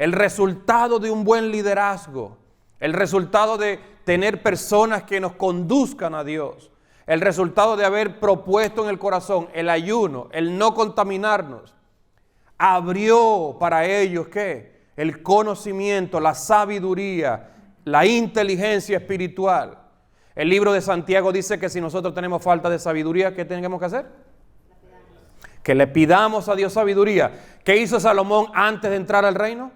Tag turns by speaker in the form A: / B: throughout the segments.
A: el resultado de un buen liderazgo, el resultado de tener personas que nos conduzcan a Dios, el resultado de haber propuesto en el corazón el ayuno, el no contaminarnos, abrió para ellos, ¿qué? El conocimiento, la sabiduría, la inteligencia espiritual. El libro de Santiago dice que si nosotros tenemos falta de sabiduría, ¿qué tenemos que hacer? Que le pidamos a Dios sabiduría. ¿Qué hizo Salomón antes de entrar al reino?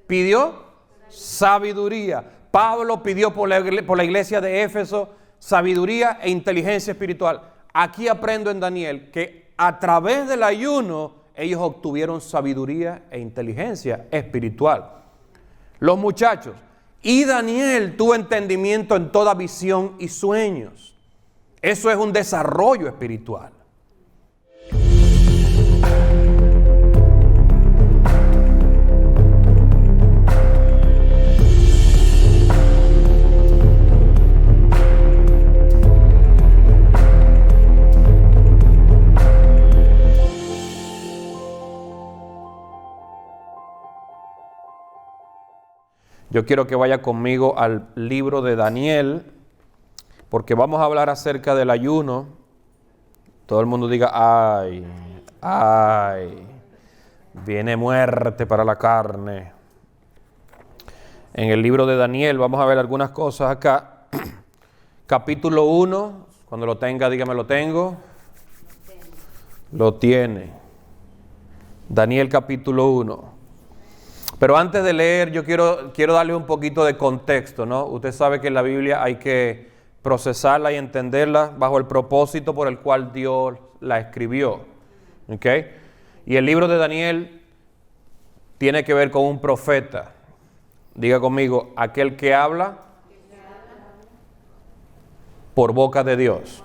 A: Pidió sabiduría. Pablo pidió por la iglesia de Éfeso sabiduría e inteligencia espiritual. Aquí aprendo en Daniel que a través del ayuno ellos obtuvieron sabiduría e inteligencia espiritual. Los muchachos. Y Daniel tuvo entendimiento en toda visión y sueños. Eso es un desarrollo espiritual. Yo quiero que vaya conmigo al libro de Daniel, porque vamos a hablar acerca del ayuno. Todo el mundo diga, ay, ay, viene muerte para la carne. En el libro de Daniel vamos a ver algunas cosas acá. Capítulo 1, cuando lo tenga, dígame, lo tengo. Lo tiene. Daniel capítulo 1. Pero antes de leer, yo quiero darle un poquito de contexto, ¿no? Usted sabe que en la Biblia hay que procesarla y entenderla bajo el propósito por el cual Dios la escribió. ¿Ok? Y el libro de Daniel tiene que ver con un profeta. Diga conmigo, aquel que habla por boca de Dios.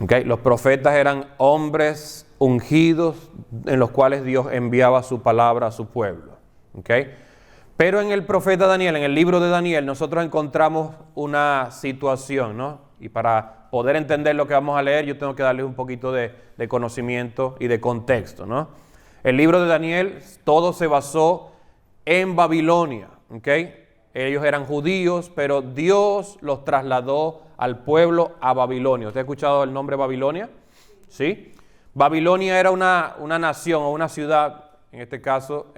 A: ¿Ok? Los profetas eran hombres ungidos en los cuales Dios enviaba su palabra a su pueblo. ¿Okay? Pero en el profeta Daniel, en el libro de Daniel, nosotros encontramos una situación, ¿no? Y para poder entender lo que vamos a leer, yo tengo que darles un poquito de conocimiento y de contexto, ¿no? El libro de Daniel, todo se basó en Babilonia, ¿ok? Ellos eran judíos, pero Dios los trasladó al pueblo a Babilonia. ¿Usted ha escuchado el nombre Babilonia? ¿Sí? Babilonia era una nación o una ciudad, en este caso,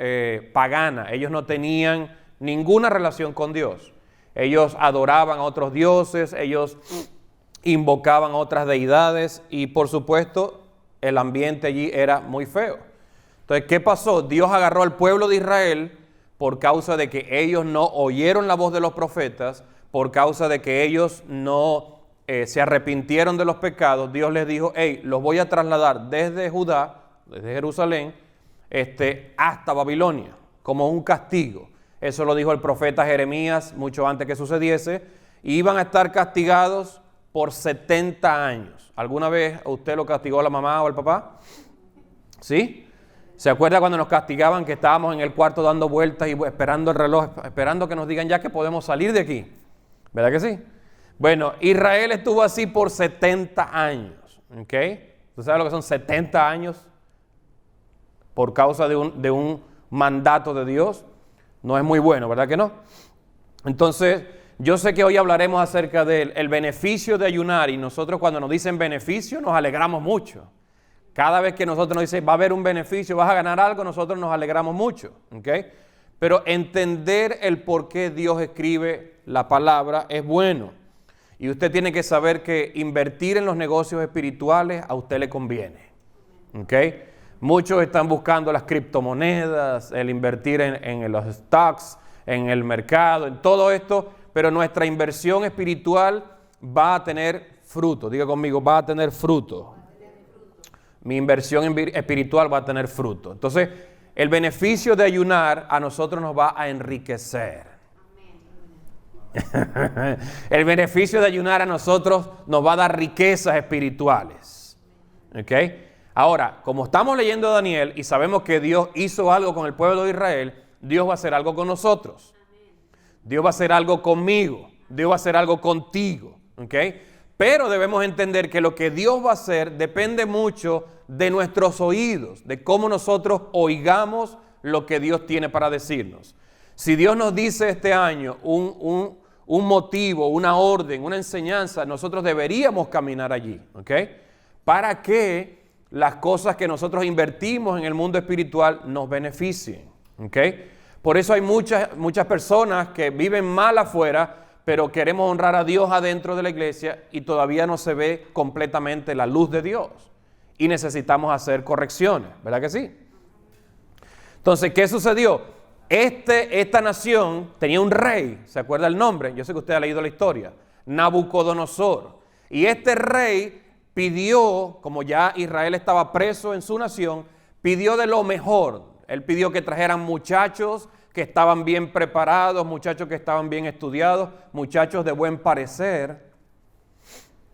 A: pagana. Ellos no tenían ninguna relación con Dios. Ellos adoraban a otros dioses, ellos invocaban a otras deidades y, por supuesto, el ambiente allí era muy feo. Entonces, ¿qué pasó? Dios agarró al pueblo de Israel por causa de que ellos no oyeron la voz de los profetas, por causa de que ellos no se arrepintieron de los pecados. Dios les dijo, hey, los voy a trasladar desde Judá, desde Jerusalén, hasta Babilonia, como un castigo. Eso lo dijo el profeta Jeremías mucho antes que sucediese. Y iban a estar castigados por 70 años. ¿Alguna vez usted lo castigó a la mamá o al papá? ¿Sí? ¿Se acuerda cuando nos castigaban que estábamos en el cuarto dando vueltas y esperando el reloj, esperando que nos digan ya que podemos salir de aquí? ¿Verdad que sí? Bueno, Israel estuvo así por 70 años, ¿ok? ¿Tú sabes lo que son 70 años? Por causa de un mandato de Dios. No es muy bueno, ¿verdad que no? Entonces, yo sé que hoy hablaremos acerca del beneficio de ayunar, y nosotros cuando nos dicen beneficio nos alegramos mucho. Cada vez que nosotros nos dicen va a haber un beneficio, vas a ganar algo, nosotros nos alegramos mucho, ¿ok? Pero entender el por qué Dios escribe la palabra es bueno. Y usted tiene que saber que invertir en los negocios espirituales a usted le conviene, ¿ok? Muchos están buscando las criptomonedas, el invertir en los stocks, en el mercado, en todo esto, pero nuestra inversión espiritual va a tener fruto. Diga conmigo, va a tener fruto. Mi inversión espiritual va a tener fruto. Entonces, el beneficio de ayunar a nosotros nos va a enriquecer. El beneficio de ayunar a nosotros nos va a dar riquezas espirituales. ¿Ok? Ahora, como estamos leyendo a Daniel y sabemos que Dios hizo algo con el pueblo de Israel, Dios va a hacer algo con nosotros. Dios va a hacer algo conmigo. Dios va a hacer algo contigo. ¿Ok? Pero debemos entender que lo que Dios va a hacer depende mucho de nuestros oídos, de cómo nosotros oigamos lo que Dios tiene para decirnos. Si Dios nos dice este año un motivo, una orden, una enseñanza, nosotros deberíamos caminar allí, ¿ok? Para que las cosas que nosotros invertimos en el mundo espiritual nos beneficien, ¿ok? Por eso hay muchas personas que viven mal afuera, pero queremos honrar a Dios adentro de la iglesia y todavía no se ve completamente la luz de Dios. Y necesitamos hacer correcciones, ¿verdad que sí? Entonces, ¿qué sucedió? Esta nación tenía un rey, ¿se acuerda el nombre? Yo sé que usted ha leído la historia, Nabucodonosor. Y este rey pidió, como ya Israel estaba preso en su nación, pidió de lo mejor. Él pidió que trajeran muchachos que estaban bien preparados, muchachos que estaban bien estudiados, muchachos de buen parecer.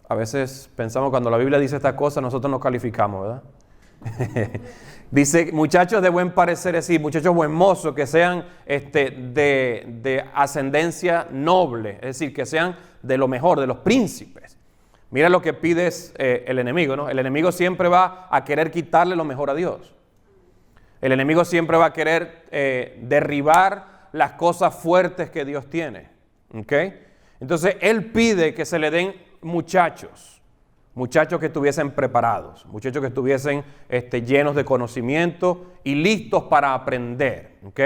A: A veces pensamos cuando la Biblia dice estas cosas, nosotros nos calificamos, ¿verdad? Dice muchachos de buen parecer, es decir, muchachos buen mozos, que sean de ascendencia noble, es decir, que sean de lo mejor, de los príncipes. Mira lo que pide el enemigo, ¿no? El enemigo siempre va a querer quitarle lo mejor a Dios. El enemigo siempre va a querer derribar las cosas fuertes que Dios tiene, ¿ok? Entonces, él pide que se le den muchachos que estuviesen preparados, muchachos que estuviesen llenos de conocimiento y listos para aprender, ¿ok?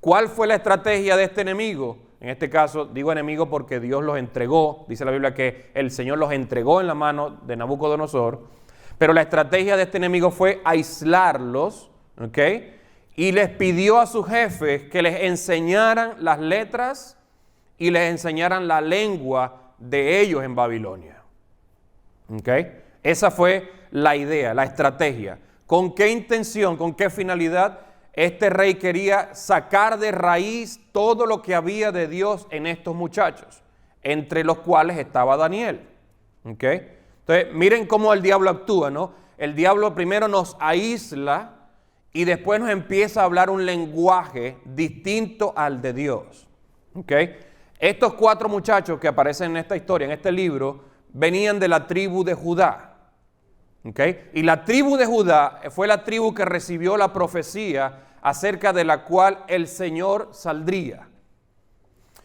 A: ¿Cuál fue la estrategia de este enemigo? En este caso, digo enemigo porque Dios los entregó, dice la Biblia que el Señor los entregó en la mano de Nabucodonosor, pero la estrategia de este enemigo fue aislarlos, ¿ok? Y les pidió a sus jefes que les enseñaran las letras y les enseñaran la lengua de ellos en Babilonia. ¿Ok? Esa fue la idea, la estrategia. ¿Con qué intención, con qué finalidad? Este rey quería sacar de raíz todo lo que había de Dios en estos muchachos, entre los cuales estaba Daniel. ¿Ok? Entonces, miren cómo el diablo actúa, ¿no? El diablo primero nos aísla y después nos empieza a hablar un lenguaje distinto al de Dios. ¿Ok? Estos 4 muchachos que aparecen en esta historia, en este libro, venían de la tribu de Judá. ¿Ok? Y la tribu de Judá fue la tribu que recibió la profecía acerca de la cual el Señor saldría.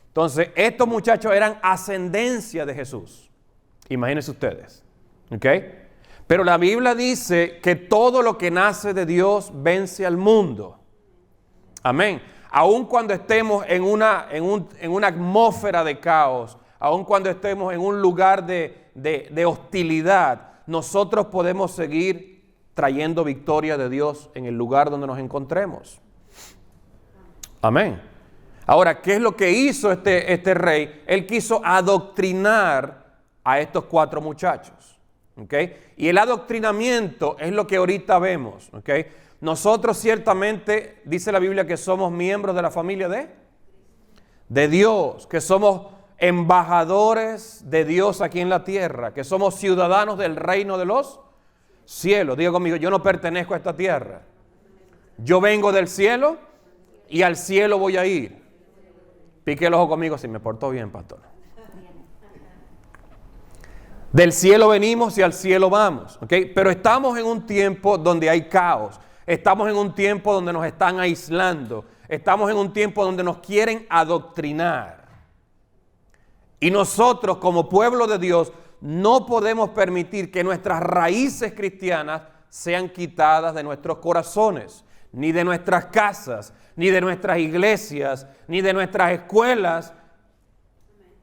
A: Entonces, estos muchachos eran ascendencia de Jesús. Imagínense ustedes. ¿Ok? Pero la Biblia dice que todo lo que nace de Dios vence al mundo. Amén. Aun cuando estemos en una atmósfera de caos, aun cuando estemos en un lugar de hostilidad, nosotros podemos seguir trayendo victoria de Dios en el lugar donde nos encontremos. Amén. Ahora, ¿qué es lo que hizo este rey? Él quiso adoctrinar a estos 4 muchachos. ¿Okay? Y el adoctrinamiento es lo que ahorita vemos. ¿Okay? Nosotros ciertamente, dice la Biblia, que somos miembros de la familia de Dios, que somos embajadores de Dios aquí en la tierra, que somos ciudadanos del reino de los cielos. Diga conmigo, yo no pertenezco a esta tierra. Yo vengo del cielo y al cielo voy a ir. Pique el ojo conmigo si me portó bien, pastor. Del cielo venimos y al cielo vamos, ¿ok? Pero estamos en un tiempo donde hay caos. Estamos en un tiempo donde nos están aislando. Estamos en un tiempo donde nos quieren adoctrinar. Y nosotros como pueblo de Dios no podemos permitir que nuestras raíces cristianas sean quitadas de nuestros corazones, ni de nuestras casas, ni de nuestras iglesias, ni de nuestras escuelas.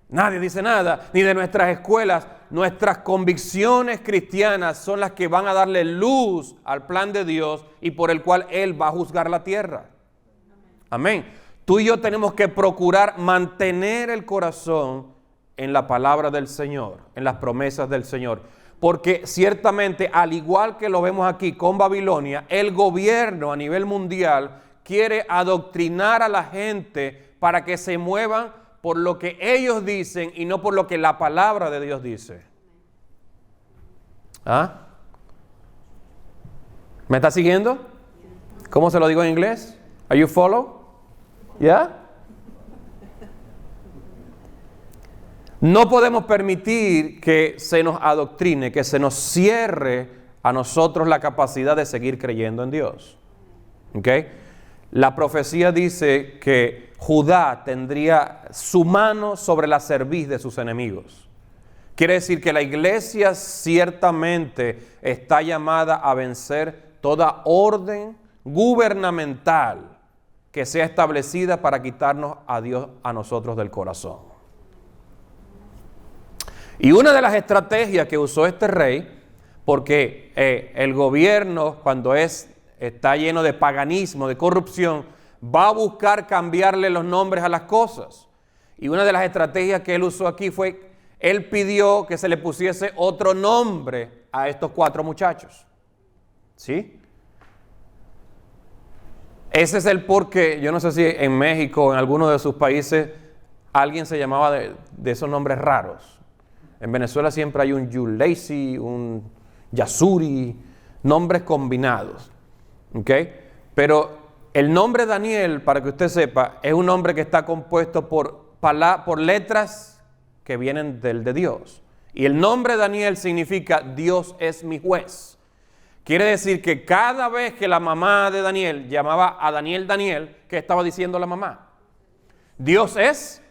A: Nadie dice nada, ni de nuestras escuelas. Nuestras convicciones cristianas son las que van a darle luz al plan de Dios y por el cual Él va a juzgar la tierra. Amén. Tú y yo tenemos que procurar mantener el corazón en la palabra del Señor, en las promesas del Señor. Porque ciertamente, al igual que lo vemos aquí con Babilonia, el gobierno a nivel mundial quiere adoctrinar a la gente para que se muevan por lo que ellos dicen y no por lo que la palabra de Dios dice. ¿Ah? ¿Me está siguiendo? ¿Cómo se lo digo en inglés? Are you follow? ¿Ya? No podemos permitir que se nos adoctrine, que se nos cierre a nosotros la capacidad de seguir creyendo en Dios. ¿Ok? La profecía dice que Judá tendría su mano sobre la cerviz de sus enemigos. Quiere decir que la iglesia ciertamente está llamada a vencer toda orden gubernamental que sea establecida para quitarnos a Dios a nosotros del corazón. Y una de las estrategias que usó este rey, porque el gobierno cuando está lleno de paganismo, de corrupción, va a buscar cambiarle los nombres a las cosas. Y una de las estrategias que él usó aquí fue, él pidió que se le pusiese otro nombre a estos 4 muchachos. ¿Sí? Ese es el porqué. Yo no sé si en México o en alguno de sus países alguien se llamaba de esos nombres raros. En Venezuela siempre hay un Yulacy, un Yasuri, nombres combinados. ¿Ok? Pero el nombre Daniel, para que usted sepa, es un nombre que está compuesto por letras que vienen del de Dios. Y el nombre Daniel significa Dios es mi juez. Quiere decir que cada vez que la mamá de Daniel llamaba a Daniel Daniel, ¿qué estaba diciendo la mamá? Dios es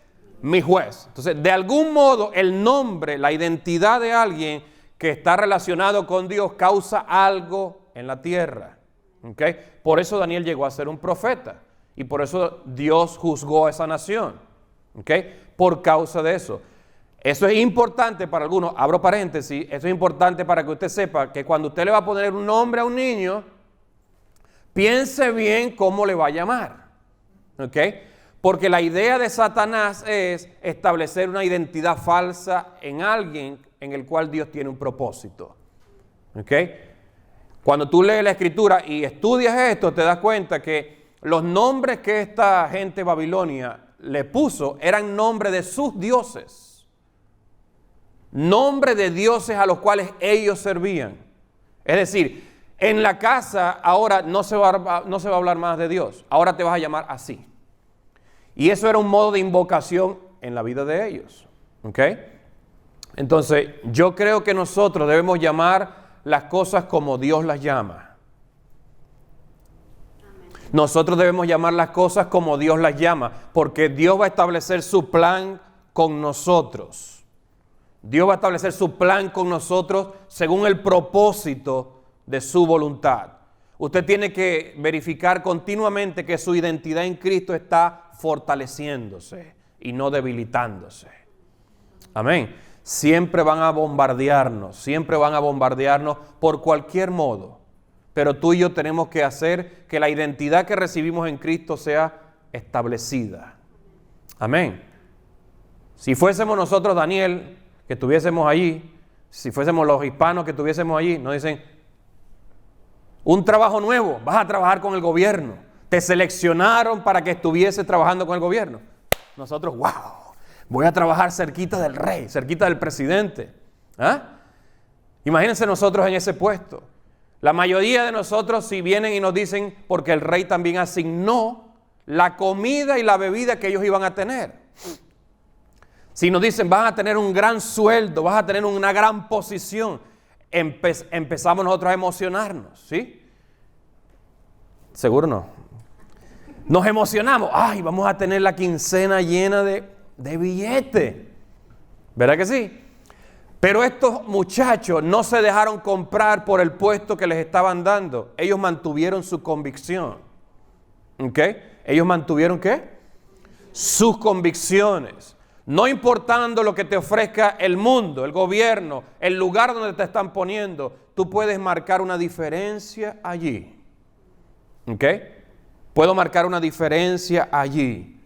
A: mi juez. Entonces, de algún modo, el nombre, la identidad de alguien que está relacionado con Dios causa algo en la tierra. ¿Okay? Por eso Daniel llegó a ser un profeta. Y por eso Dios juzgó a esa nación. ¿Okay? Por causa de eso. Eso es importante para algunos, abro paréntesis, eso es importante para que usted sepa que cuando usted le va a poner un nombre a un niño, piense bien cómo le va a llamar. ¿Ok? Porque la idea de Satanás es establecer una identidad falsa en alguien en el cual Dios tiene un propósito. ¿Ok? Cuando tú lees la Escritura y estudias esto, te das cuenta que los nombres que esta gente babilonia le puso eran nombres de sus dioses. Nombre de dioses a los cuales ellos servían. Es decir, en la casa ahora no se va a hablar más de Dios. Ahora te vas a llamar así. Y eso era un modo de invocación en la vida de ellos. ¿Ok? Entonces, yo creo que nosotros debemos llamar las cosas como Dios las llama. Nosotros debemos llamar las cosas como Dios las llama, porque Dios va a establecer su plan con nosotros. Dios va a establecer su plan con nosotros según el propósito de su voluntad. Usted tiene que verificar continuamente que su identidad en Cristo está fortaleciéndose y no debilitándose. Amén. Siempre van a bombardearnos por cualquier modo. Pero tú y yo tenemos que hacer que la identidad que recibimos en Cristo sea establecida. Amén. Si fuésemos nosotros, Daniel, que estuviésemos allí, si fuésemos los hispanos que estuviésemos allí, nos dicen, un trabajo nuevo, vas a trabajar con el gobierno. Te seleccionaron para que estuvieses trabajando con el gobierno. Nosotros, wow, voy a trabajar cerquita del rey, cerquita del presidente. ¿Ah? Imagínense nosotros en ese puesto. La mayoría de nosotros, si vienen y nos dicen, porque el rey también asignó la comida y la bebida que ellos iban a tener. Si nos dicen, vas a tener un gran sueldo, vas a tener una gran posición, empezamos nosotros a emocionarnos, ¿sí? Seguro no. Nos emocionamos. Ay, vamos a tener la quincena llena de billetes. ¿Verdad que sí? Pero estos muchachos no se dejaron comprar por el puesto que les estaban dando. Ellos mantuvieron su convicción. ¿Ok? Ellos mantuvieron ¿qué? Sus convicciones. No importando lo que te ofrezca el mundo, el gobierno, el lugar donde te están poniendo, tú puedes marcar una diferencia allí. ¿Ok? Puedo marcar una diferencia allí.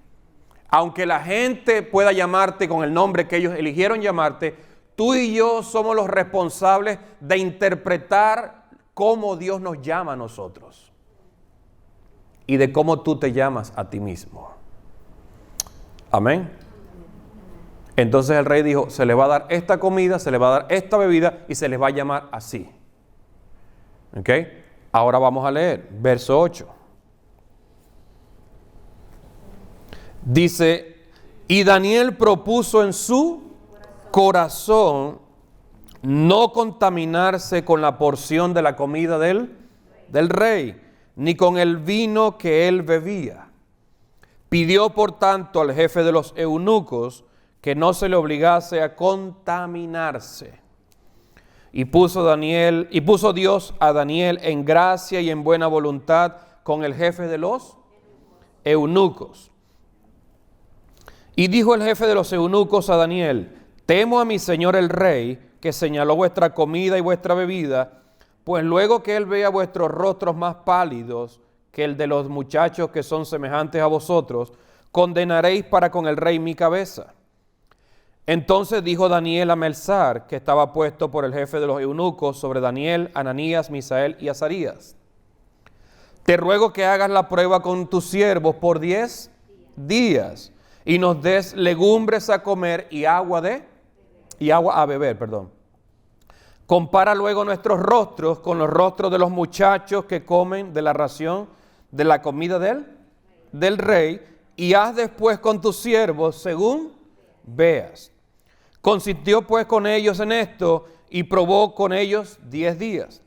A: Aunque la gente pueda llamarte con el nombre que ellos eligieron llamarte, tú y yo somos los responsables de interpretar cómo Dios nos llama a nosotros y de cómo tú te llamas a ti mismo. Amén. Entonces el rey dijo, se le va a dar esta comida, se le va a dar esta bebida y se les va a llamar así. ¿Ok? Ahora vamos a leer, verso 8. Dice, y Daniel propuso en su corazón no contaminarse con la porción de la comida del rey, ni con el vino que él bebía. Pidió por tanto al jefe de los eunucos que no se le obligase a contaminarse. Y puso Dios a Daniel en gracia y en buena voluntad con el jefe de los eunucos. Y dijo el jefe de los eunucos a Daniel: temo a mi señor el rey, que señaló vuestra comida y vuestra bebida, pues luego que él vea vuestros rostros más pálidos que el de los muchachos que son semejantes a vosotros, condenaréis para con el rey mi cabeza. Entonces dijo Daniel a Melzar, que estaba puesto por el jefe de los eunucos sobre Daniel, Ananías, Misael y Azarías: te ruego que hagas la prueba con tus siervos por 10 días y nos des legumbres a comer y agua a beber. Compara luego nuestros rostros con los rostros de los muchachos que comen de la ración de la comida del rey, y haz después con tus siervos según veas. Consintió pues con ellos en esto y probó con ellos 10 días.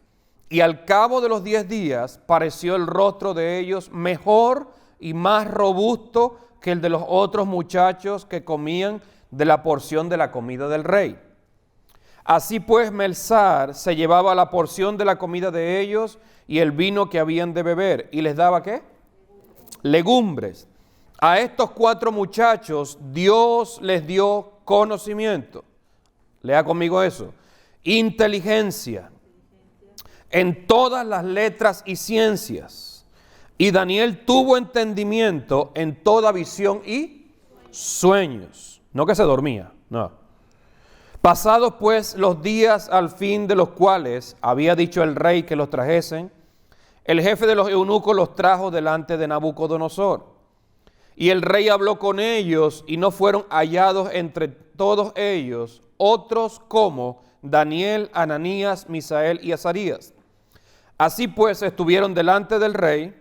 A: Y al cabo de los 10 días pareció el rostro de ellos mejor y más robusto que el de los otros muchachos que comían de la porción de la comida del rey. Así pues Melzar se llevaba la porción de la comida de ellos y el vino que habían de beber, y les daba ¿qué? Legumbres. A estos 4 muchachos Dios les dio conocimiento. Lea conmigo eso. Inteligencia en todas las letras y ciencias. Y Daniel tuvo entendimiento en toda visión y sueños. No que se dormía, no. Pasados pues los días al fin de los cuales había dicho el rey que los trajesen, el jefe de los eunucos los trajo delante de Nabucodonosor. Y el rey habló con ellos, y no fueron hallados entre todos ellos otros como Daniel, Ananías, Misael y Azarías. Así pues estuvieron delante del rey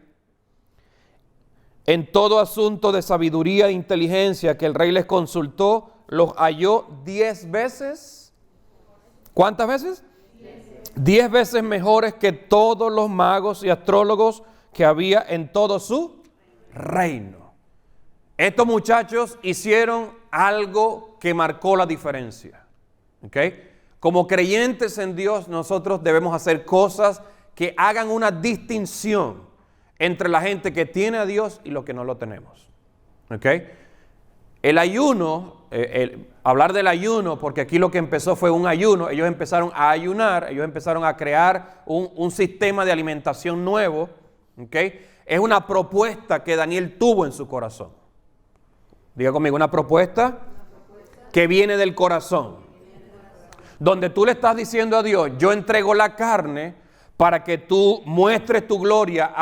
A: en todo asunto de sabiduría e inteligencia que el rey les consultó, los halló 10 veces. ¿Cuántas veces? 10 veces mejores que todos los magos y astrólogos que había en todo su reino. Estos muchachos hicieron algo que marcó la diferencia. ¿Okay? Como creyentes en Dios, nosotros debemos hacer cosas que hagan una distinción entre la gente que tiene a Dios y los que no lo tenemos. ¿Okay? El ayuno, hablar del ayuno, porque aquí lo que empezó fue un ayuno. Ellos empezaron a ayunar, ellos empezaron a crear un sistema de alimentación nuevo. ¿Okay? Es una propuesta que Daniel tuvo en su corazón. Diga conmigo, una propuesta que viene del corazón. Donde tú le estás diciendo a Dios: yo entrego la carne para que tú muestres tu gloria,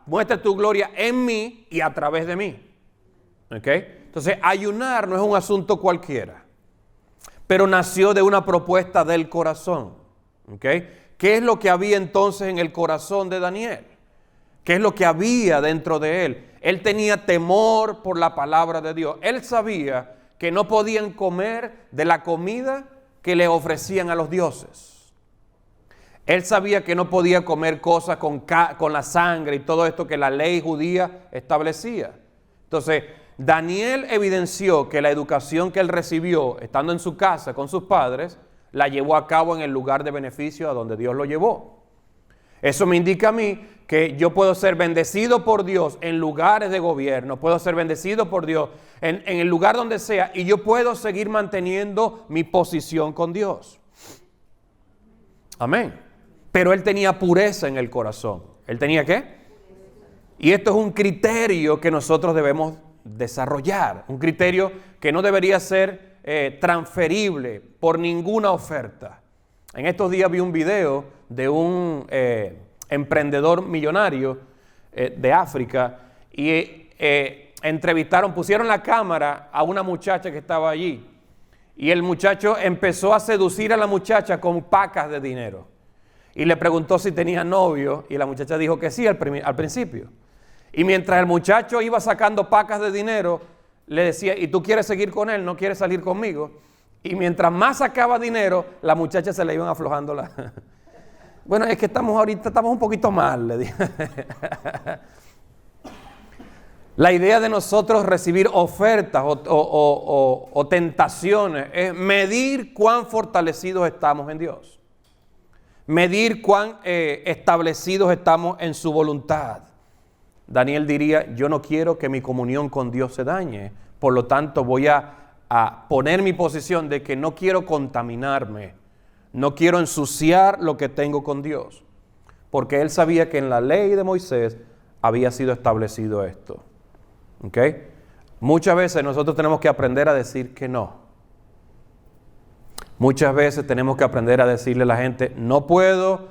A: muestres tu gloria en mí y a través de mí. ¿Okay? Entonces, ayunar no es un asunto cualquiera, pero nació de una propuesta del corazón. ¿Okay? ¿Qué es lo que había entonces en el corazón de Daniel? ¿Qué es lo que había dentro de él? Él tenía temor por la palabra de Dios. Él sabía que no podían comer de la comida que le ofrecían a los dioses. Él sabía que no podía comer cosas con la sangre y todo esto que la ley judía establecía. Entonces, Daniel evidenció que la educación que él recibió estando en su casa con sus padres, la llevó a cabo en el lugar de beneficio a donde Dios lo llevó. Eso me indica a mí que yo puedo ser bendecido por Dios en lugares de gobierno, puedo ser bendecido por Dios en el lugar donde sea, y yo puedo seguir manteniendo mi posición con Dios. Amén. Pero él tenía pureza en el corazón. ¿Él tenía qué? Y esto es un criterio que nosotros debemos desarrollar, un criterio que no debería ser transferible por ninguna oferta. En estos días vi un video de un emprendedor millonario de África y pusieron la cámara a una muchacha que estaba allí, y el muchacho empezó a seducir a la muchacha con pacas de dinero y le preguntó si tenía novio, y la muchacha dijo que sí al principio. Y mientras el muchacho iba sacando pacas de dinero, le decía: ¿y tú quieres seguir con él? ¿No quieres salir conmigo? Y mientras más sacaba dinero, la muchacha se le iban aflojando Bueno, es que estamos un poquito mal, le dije. La idea de nosotros recibir ofertas o tentaciones es medir cuán fortalecidos estamos en Dios. Medir cuán establecidos estamos en su voluntad. Daniel diría, yo no quiero que mi comunión con Dios se dañe, por lo tanto voy a poner mi posición de que no quiero contaminarme, no quiero ensuciar lo que tengo con Dios, porque él sabía que en la ley de Moisés había sido establecido esto. ¿Ok? Muchas veces nosotros tenemos que aprender a decir que no. Muchas veces tenemos que aprender a decirle a la gente, no puedo,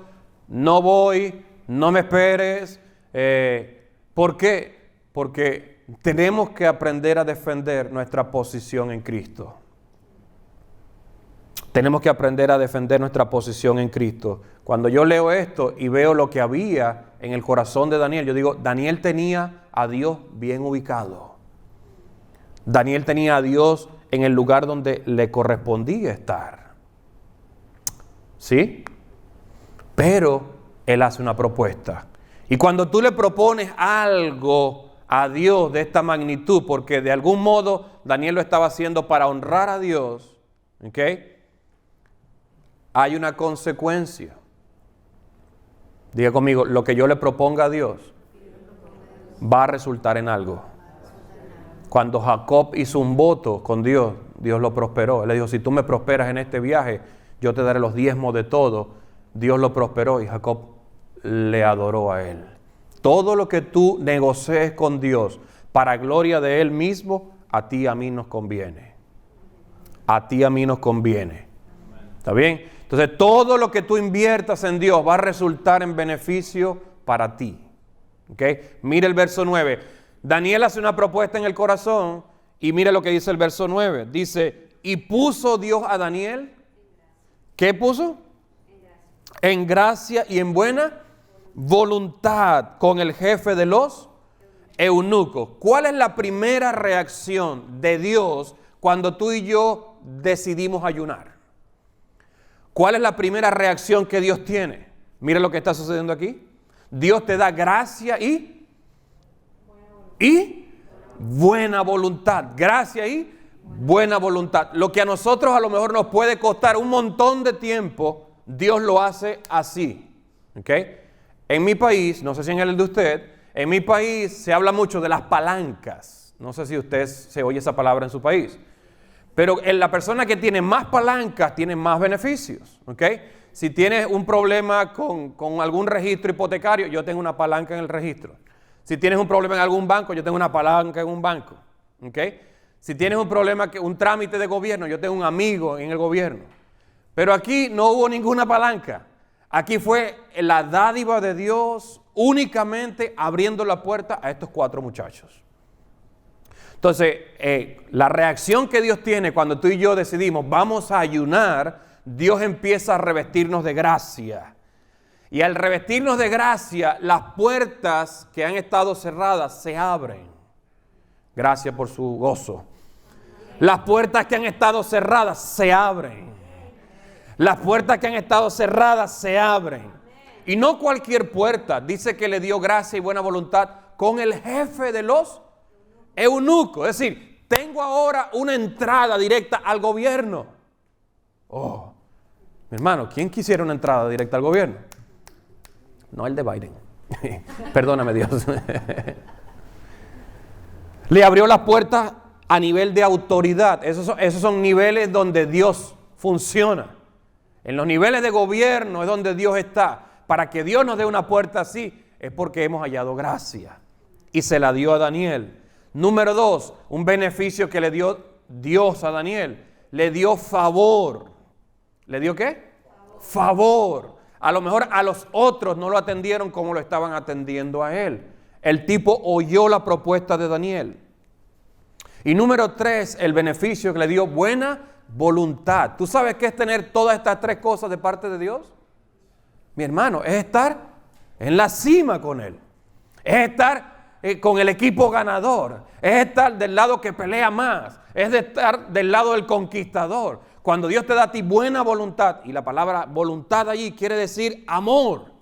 A: no voy, no me esperes. ¿Por qué? Porque tenemos que aprender a defender nuestra posición en Cristo. Tenemos que aprender a defender nuestra posición en Cristo. Cuando yo leo esto y veo lo que había en el corazón de Daniel, yo digo, Daniel tenía a Dios bien ubicado. Daniel tenía a Dios en el lugar donde le correspondía estar. ¿Sí? Pero él hace una propuesta. Y cuando tú le propones algo a Dios de esta magnitud, porque de algún modo Daniel lo estaba haciendo para honrar a Dios, ¿ok? Hay una consecuencia. Diga conmigo, lo que yo le proponga a Dios va a resultar en algo. Cuando Jacob hizo un voto con Dios, Dios lo prosperó. Él le dijo, si tú me prosperas en este viaje, yo te daré los diezmos de todo. Dios lo prosperó y Jacob le adoró a él. Todo lo que tú negocies con Dios para gloria de Él mismo, a ti y a mí nos conviene. A ti y a mí nos conviene. ¿Está bien? Entonces todo lo que tú inviertas en Dios va a resultar en beneficio para ti. ¿Ok? Mire el verso 9. Daniel hace una propuesta en el corazón y mire lo que dice el verso 9. Dice, y puso Dios a Daniel. ¿Qué puso? En gracia y en buena voluntad con el jefe de los eunucos. ¿Cuál es la primera reacción de Dios cuando tú y yo decidimos ayunar? ¿Cuál es la primera reacción que Dios tiene? Mira lo que está sucediendo aquí. Dios te da gracia y buena voluntad. Gracia y buena voluntad. Lo que a nosotros a lo mejor nos puede costar un montón de tiempo, Dios lo hace así. ¿Ok? En mi país, no sé si en el de usted, en mi país se habla mucho de las palancas. No sé si usted se oye esa palabra en su país. Pero la persona que tiene más palancas tiene más beneficios. ¿Ok? Si tienes un problema con algún registro hipotecario, yo tengo una palanca en el registro. Si tienes un problema en algún banco, yo tengo una palanca en un banco. ¿Ok? Si tienes un problema, un trámite de gobierno, yo tengo un amigo en el gobierno. Pero aquí no hubo ninguna palanca. Aquí fue la dádiva de Dios únicamente abriendo la puerta a estos 4 muchachos. Entonces, la reacción que Dios tiene cuando tú y yo decidimos vamos a ayunar, Dios empieza a revestirnos de gracia. Y al revestirnos de gracia, las puertas que han estado cerradas se abren. Gracias por su gozo. Las puertas que han estado cerradas se abren. Las puertas que han estado cerradas se abren. Y no cualquier puerta. Dice que le dio gracia y buena voluntad con el jefe de los eunucos. Es decir, tengo ahora una entrada directa al gobierno. Oh, mi hermano, ¿quién quisiera una entrada directa al gobierno? No el de Biden. Perdóname, Dios. Le abrió las puertas a nivel de autoridad. Esos son niveles donde Dios funciona. En los niveles de gobierno es donde Dios está. Para que Dios nos dé una puerta así, es porque hemos hallado gracia. Y se la dio a Daniel. Número 2, un beneficio que le dio Dios a Daniel. Le dio favor. ¿Le dio qué? Favor. A lo mejor a los otros no lo atendieron como lo estaban atendiendo a él. El tipo oyó la propuesta de Daniel. Y número 3, el beneficio que le dio buena voluntad. ¿Tú sabes qué es tener todas estas 3 cosas de parte de Dios? Mi hermano, es estar en la cima con Él. Es estar con el equipo ganador. Es estar del lado que pelea más. Es de estar del lado del conquistador. Cuando Dios te da a ti buena voluntad, y la palabra voluntad allí quiere decir amor,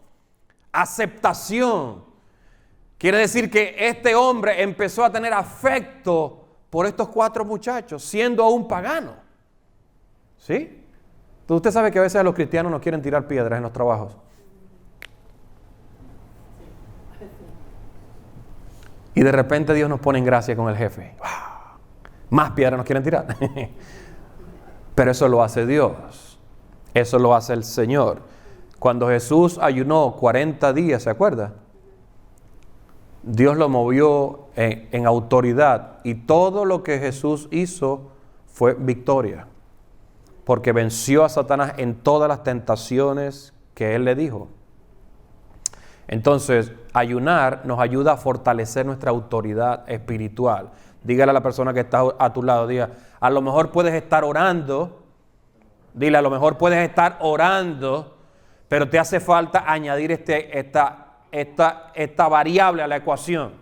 A: aceptación. Quiere decir que este hombre empezó a tener afecto por estos 4 muchachos, siendo aún pagano. ¿Sí? Entonces usted sabe que a veces a los cristianos nos quieren tirar piedras en los trabajos. Y de repente Dios nos pone en gracia con el jefe. ¡Wow! Más piedras nos quieren tirar. Pero eso lo hace Dios. Eso lo hace el Señor. Cuando Jesús ayunó 40 días, ¿se acuerda? Dios lo movió en autoridad. Y todo lo que Jesús hizo fue victoria. Porque venció a Satanás en todas las tentaciones que Él le dijo. Entonces, ayunar nos ayuda a fortalecer nuestra autoridad espiritual. Dígale a la persona que está a tu lado, diga, a lo mejor puedes estar orando, dile, a lo mejor puedes estar orando, pero te hace falta añadir esta variable a la ecuación.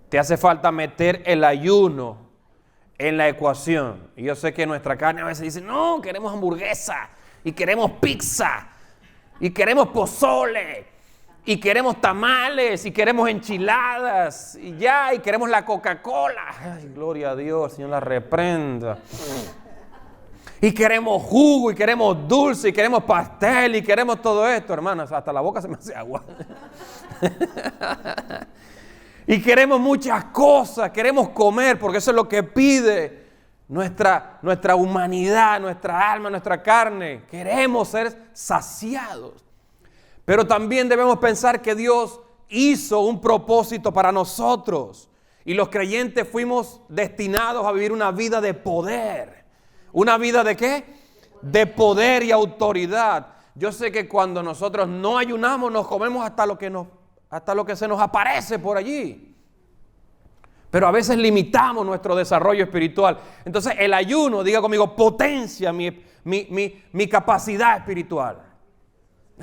A: Te hace falta meter el ayuno en la ecuación. Y yo sé que nuestra carne a veces dice, no, queremos hamburguesa, y queremos pizza, y queremos pozole, y queremos tamales, y queremos enchiladas, y queremos la Coca-Cola. Ay, gloria a Dios, Señor la reprenda. Y queremos jugo, y queremos dulce, y queremos pastel, y queremos todo esto, hermanos. Hasta la boca se me hace agua. Y queremos muchas cosas, queremos comer, porque eso es lo que pide nuestra humanidad, nuestra alma, nuestra carne. Queremos ser saciados. Pero también debemos pensar que Dios hizo un propósito para nosotros. Y los creyentes fuimos destinados a vivir una vida de poder. ¿Una vida de qué? De poder y autoridad. Yo sé que cuando nosotros no ayunamos, nos comemos hasta lo que se nos aparece por allí. Pero a veces limitamos nuestro desarrollo espiritual. Entonces el ayuno, diga conmigo, potencia mi capacidad espiritual.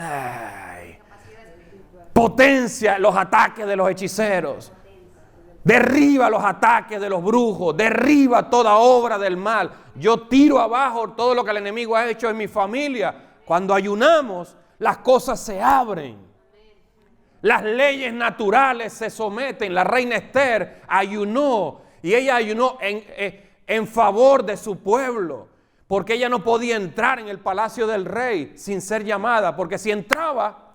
A: Ay. Potencia los ataques de los hechiceros. Derriba los ataques de los brujos. Derriba toda obra del mal. Yo tiro abajo todo lo que el enemigo ha hecho en mi familia. Cuando ayunamos, las cosas se abren. Las leyes naturales se someten. La reina Esther ayunó. Y ella ayunó en favor de su pueblo. Porque ella no podía entrar en el palacio del rey sin ser llamada. Porque si entraba,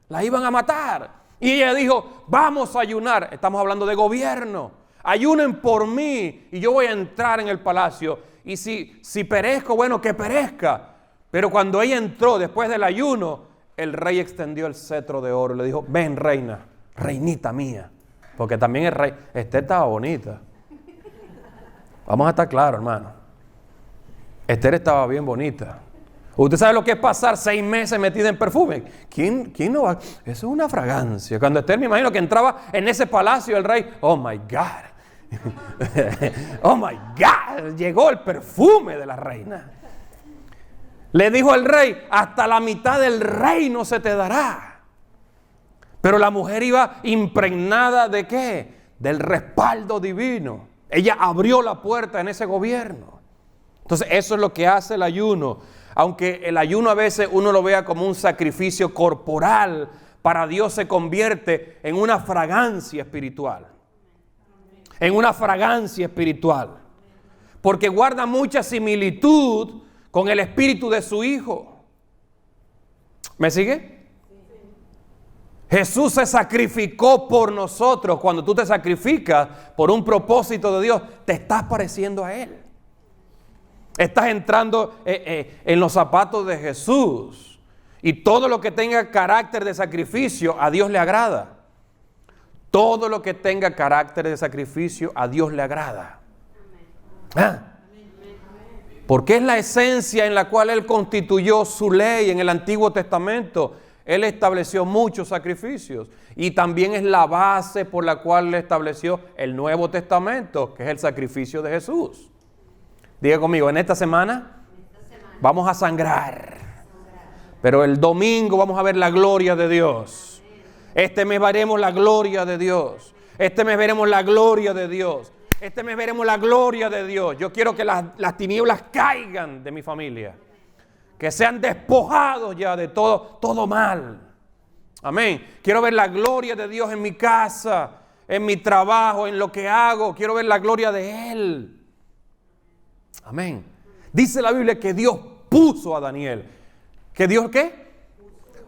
A: la iban a matar. Y ella dijo, vamos a ayunar. Estamos hablando de gobierno. Ayunen por mí y yo voy a entrar en el palacio. Y si perezco, bueno, que perezca. Pero cuando ella entró después del ayuno, el rey extendió el cetro de oro y le dijo, ven reina, reinita mía. Porque también el rey, Esther estaba bonita. Vamos a estar claros, hermano. Esther estaba bien bonita. ¿Usted sabe lo que es pasar 6 meses metida en perfume? ¿Quién no va? Eso es una fragancia. Cuando Esther, me imagino que entraba en ese palacio el rey, oh my God. Oh my God. Llegó el perfume de la reina. Le dijo al rey, hasta la mitad del reino se te dará. Pero la mujer iba impregnada ¿de qué? Del respaldo divino. Ella abrió la puerta en ese gobierno. Entonces eso es lo que hace el ayuno. Aunque el ayuno a veces uno lo vea como un sacrificio corporal, para Dios se convierte en una fragancia espiritual. En una fragancia espiritual. Porque guarda mucha similitud con el espíritu de su Hijo. ¿Me sigue? Jesús se sacrificó por nosotros. Cuando tú te sacrificas por un propósito de Dios, te estás pareciendo a Él. Estás entrando en los zapatos de Jesús. Y todo lo que tenga carácter de sacrificio a Dios le agrada. Todo lo que tenga carácter de sacrificio a Dios le agrada. Porque es la esencia en la cual Él constituyó su ley en el Antiguo Testamento. Él estableció muchos sacrificios. Y también es la base por la cual Él estableció el Nuevo Testamento, que es el sacrificio de Jesús. Diga conmigo, en esta semana vamos a sangrar. Pero el domingo vamos a ver la gloria de Dios. Este mes veremos la gloria de Dios. Este mes veremos la gloria de Dios. Este mes veremos la gloria de Dios. Yo quiero que las tinieblas caigan de mi familia. Que sean despojados ya de todo mal. Amén. Quiero ver la gloria de Dios en mi casa, en mi trabajo, en lo que hago. Quiero ver la gloria de Él. Amén. Dice la Biblia que Dios puso a Daniel. ¿Que Dios qué?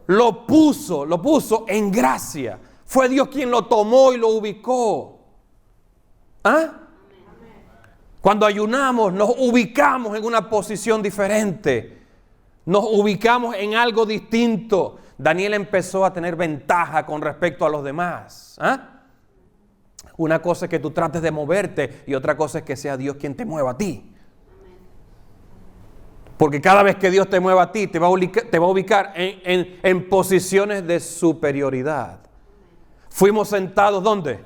A: Lo puso en gracia. Fue Dios quien lo tomó y lo ubicó. ¿Ah? Cuando ayunamos nos ubicamos en una posición diferente. Nos ubicamos en algo distinto. Daniel empezó a tener ventaja con respecto a los demás. ¿Ah? Una cosa es que tú trates de moverte y otra cosa es que sea Dios quien te mueva a ti. Porque cada vez que Dios te mueva a ti, te va a ubicar en posiciones de superioridad. Fuimos sentados, ¿dónde?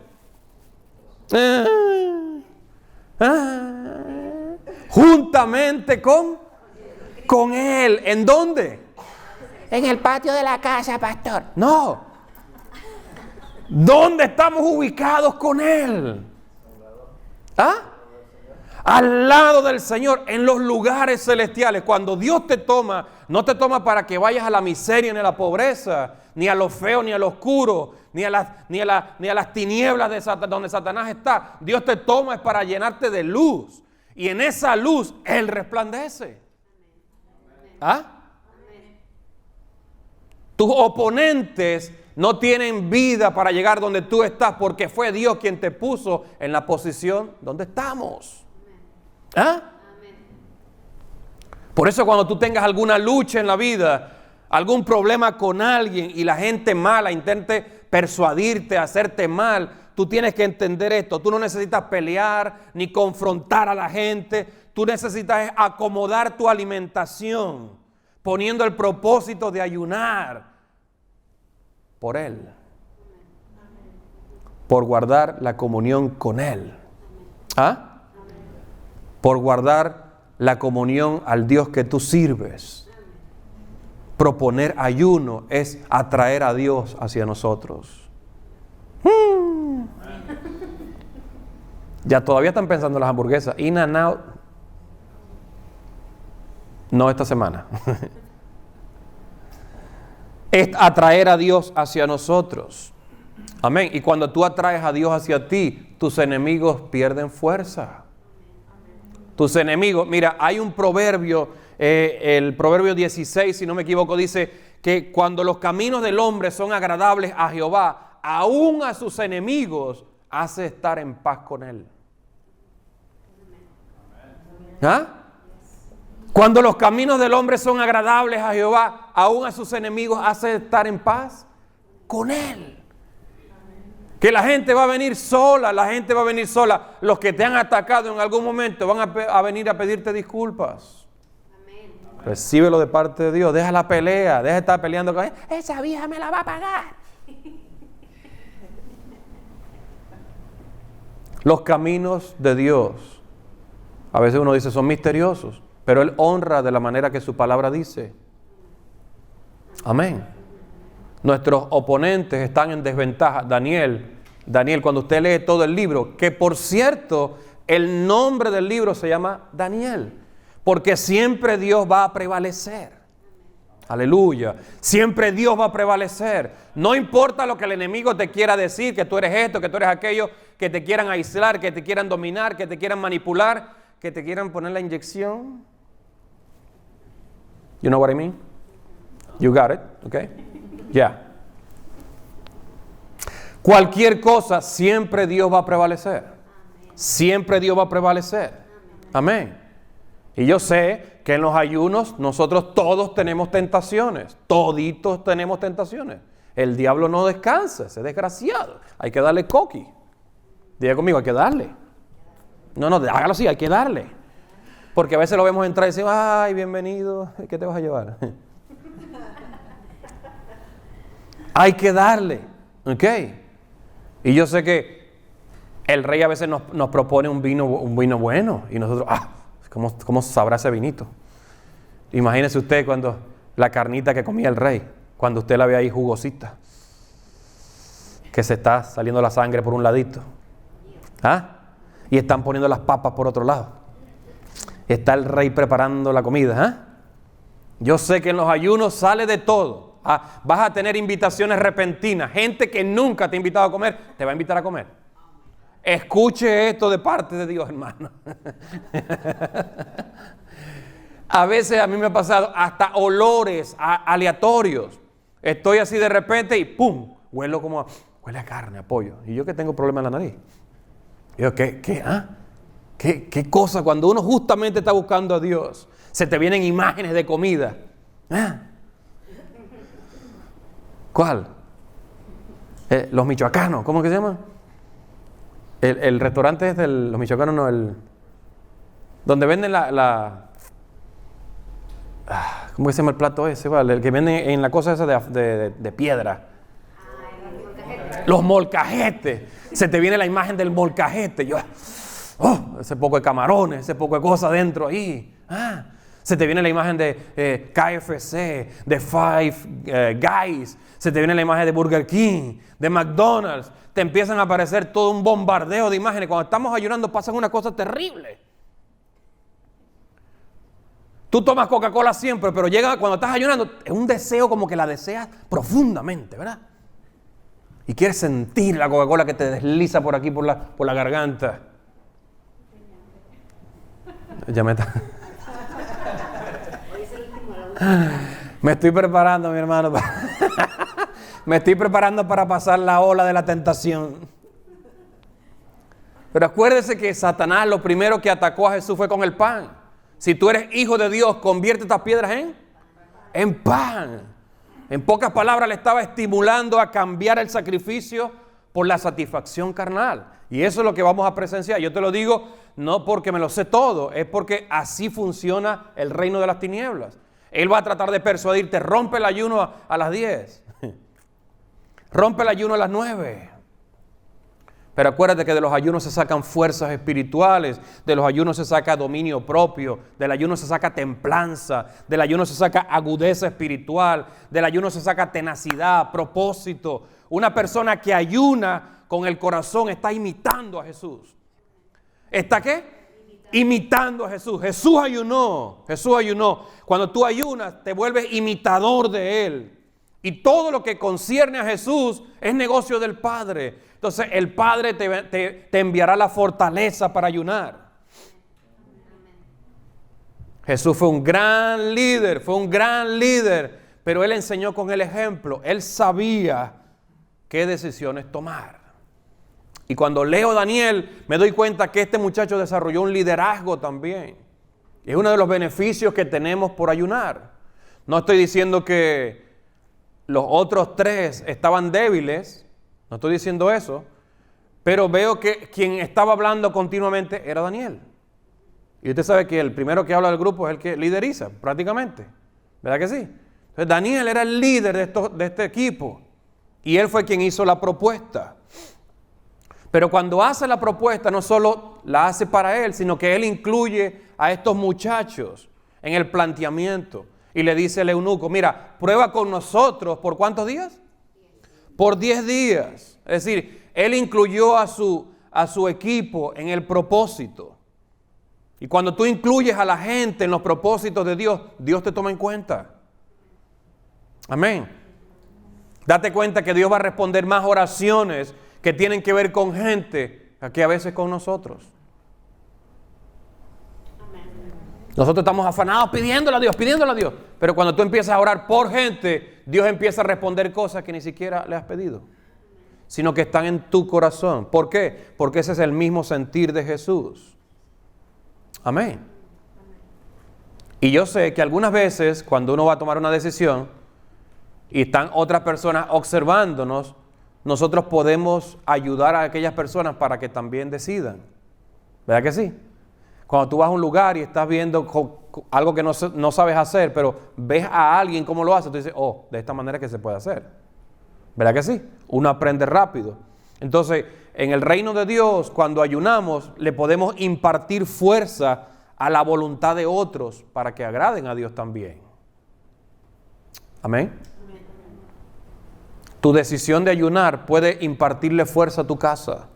A: Juntamente con Él. ¿En dónde? En el patio de la casa, pastor. No. ¿Dónde estamos ubicados con Él? ¿Ah? Al lado del Señor, en los lugares celestiales. Cuando Dios te toma, no te toma para que vayas a la miseria ni a la pobreza, ni a lo feo, ni a lo oscuro, ni a las tinieblas donde Satanás está. Dios te toma es para llenarte de luz. Y en esa luz Él resplandece. ¿Ah? Tus oponentes no tienen vida para llegar donde tú estás porque fue Dios quien te puso en la posición donde estamos. ¿Ah? Por eso cuando tú tengas alguna lucha en la vida, algún problema con alguien y la gente mala intente persuadirte, hacerte mal, tú tienes que entender esto. Tú no necesitas pelear ni confrontar a la gente. Tú necesitas acomodar tu alimentación poniendo el propósito de ayunar por Él, por guardar la comunión con Él. ¿Ah? Por guardar la comunión al Dios que tú sirves. Proponer ayuno es atraer a Dios hacia nosotros. Ya todavía están pensando en las hamburguesas. In and out. No esta semana. Es atraer a Dios hacia nosotros. Amén. Y cuando tú atraes a Dios hacia ti, tus enemigos pierden fuerza. Tus enemigos, mira, hay un proverbio, el proverbio 16, si no me equivoco, dice que cuando los caminos del hombre son agradables a Jehová, aún a sus enemigos hace estar en paz con Él. ¿Ah? Cuando los caminos del hombre son agradables a Jehová, aún a sus enemigos hace estar en paz con Él. Que la gente va a venir sola, Los que te han atacado en algún momento van a venir a pedirte disculpas. Amén. Recíbelo de parte de Dios. Deja la pelea, deja de estar peleando con él. Esa vieja me la va a pagar. Los caminos de Dios, a veces uno dice son misteriosos, pero Él honra de la manera que su palabra dice. Amén. Nuestros oponentes están en desventaja. Daniel, cuando usted lee todo el libro, que por cierto, el nombre del libro se llama Daniel, porque siempre Dios va a prevalecer. Aleluya. Siempre Dios va a prevalecer. No importa lo que el enemigo te quiera decir, que tú eres esto, que tú eres aquello, que te quieran aislar, que te quieran dominar, que te quieran manipular, que te quieran poner la inyección. You know what I mean? You got it, okay? Ya. Cualquier cosa, siempre Dios va a prevalecer. Siempre Dios va a prevalecer. Amén. Y yo sé que en los ayunos nosotros todos tenemos tentaciones. Toditos tenemos tentaciones. El diablo no descansa, ese desgraciado. Hay que darle coqui. Diga conmigo, hay que darle. No, hágalo así, hay que darle. Porque a veces lo vemos entrar y decimos, ay, bienvenido, ¿qué te vas a llevar? Hay que darle, ¿ok? Y yo sé que el rey a veces nos propone un vino bueno y nosotros, ¿cómo sabrá ese vinito? Imagínese usted cuando la carnita que comía el rey, cuando usted la ve ahí jugosita, que se está saliendo la sangre por un ladito. ¿Ah? y están poniendo las papas por otro lado. Está el rey preparando la comida. Yo sé que en los ayunos sale de todo. Vas a tener invitaciones repentinas. Gente que nunca te ha invitado a comer, te va a invitar a comer. Escuche esto de parte de Dios, hermano. A veces a mí me ha pasado hasta olores aleatorios. Estoy así de repente y ¡pum! Huele a carne, a pollo. Y yo que tengo problema en la nariz. Y yo, ¿Qué cosa? Cuando uno justamente está buscando a Dios, se te vienen imágenes de comida. ¿Cuál? Los michoacanos, ¿cómo que se llama? El restaurante es de los michoacanos, no, donde venden ¿cómo que se llama el plato ese? ¿Vale? El que venden en la cosa esa de piedra. Los molcajetes. Se te viene la imagen del molcajete. Ese poco de camarones, ese poco de cosas dentro ahí. Se te viene la imagen de KFC, de Five Guys. Se te viene la imagen de Burger King, de McDonald's. Te empiezan a aparecer todo un bombardeo de imágenes. Cuando estamos ayunando pasan una cosa terrible. Tú tomas Coca-Cola siempre, pero llega cuando estás ayunando, es un deseo como que la deseas profundamente, ¿verdad? Y quieres sentir la Coca-Cola que te desliza por aquí, por la garganta. Ya me estoy preparando, mi hermano. Me estoy preparando para pasar la ola de la tentación. Pero acuérdese que Satanás lo primero que atacó a Jesús fue con el pan. Si tú eres hijo de Dios, convierte estas piedras en pan. En pocas palabras, le estaba estimulando a cambiar el sacrificio por la satisfacción carnal. Y eso es lo que vamos a presenciar. Yo te lo digo no porque me lo sé todo, es porque así funciona el reino de las tinieblas. Él va a tratar de persuadirte, rompe el ayuno a las 10. Rompe el ayuno a las 9. Pero acuérdate que de los ayunos se sacan fuerzas espirituales, de los ayunos se saca dominio propio, del ayuno se saca templanza, del ayuno se saca agudeza espiritual, del ayuno se saca tenacidad, propósito. Una persona que ayuna con el corazón está imitando a Jesús. ¿Está qué? Imitando a Jesús. Jesús ayunó. Cuando tú ayunas, te vuelves imitador de Él. Y todo lo que concierne a Jesús es negocio del Padre. Entonces el Padre te enviará la fortaleza para ayunar. Jesús fue un gran líder, pero Él enseñó con el ejemplo. Él sabía qué decisiones tomar. Y cuando leo Daniel, me doy cuenta que este muchacho desarrolló un liderazgo también. Es uno de los beneficios que tenemos por ayunar. No estoy diciendo que los otros 3 estaban débiles, no estoy diciendo eso, pero veo que quien estaba hablando continuamente era Daniel. Y usted sabe que el primero que habla del grupo es el que lideriza, prácticamente. ¿Verdad que sí? Entonces Daniel era el líder de este equipo y él fue quien hizo la propuesta. Pero cuando hace la propuesta no solo la hace para él, sino que él incluye a estos muchachos en el planteamiento. Y le dice al eunuco, mira, prueba con nosotros, ¿por cuántos días? Por 10 días. Es decir, él incluyó a su equipo en el propósito. Y cuando tú incluyes a la gente en los propósitos de Dios, Dios te toma en cuenta. Amén. Date cuenta que Dios va a responder más oraciones que tienen que ver con gente que a veces con nosotros. Nosotros estamos afanados pidiéndole a Dios. Pero cuando tú empiezas a orar por gente, Dios empieza a responder cosas que ni siquiera le has pedido, sino que están en tu corazón. ¿Por qué? Porque ese es el mismo sentir de Jesús. Amén. Y yo sé que algunas veces cuando uno va a tomar una decisión y están otras personas observándonos, nosotros podemos ayudar a aquellas personas para que también decidan. ¿Verdad que sí? Cuando tú vas a un lugar y estás viendo algo que no sabes hacer, pero ves a alguien cómo lo hace, tú dices, de esta manera que se puede hacer. ¿Verdad que sí? Uno aprende rápido. Entonces, en el reino de Dios, cuando ayunamos, le podemos impartir fuerza a la voluntad de otros para que agraden a Dios también. Amén. Tu decisión de ayunar puede impartirle fuerza a tu casa.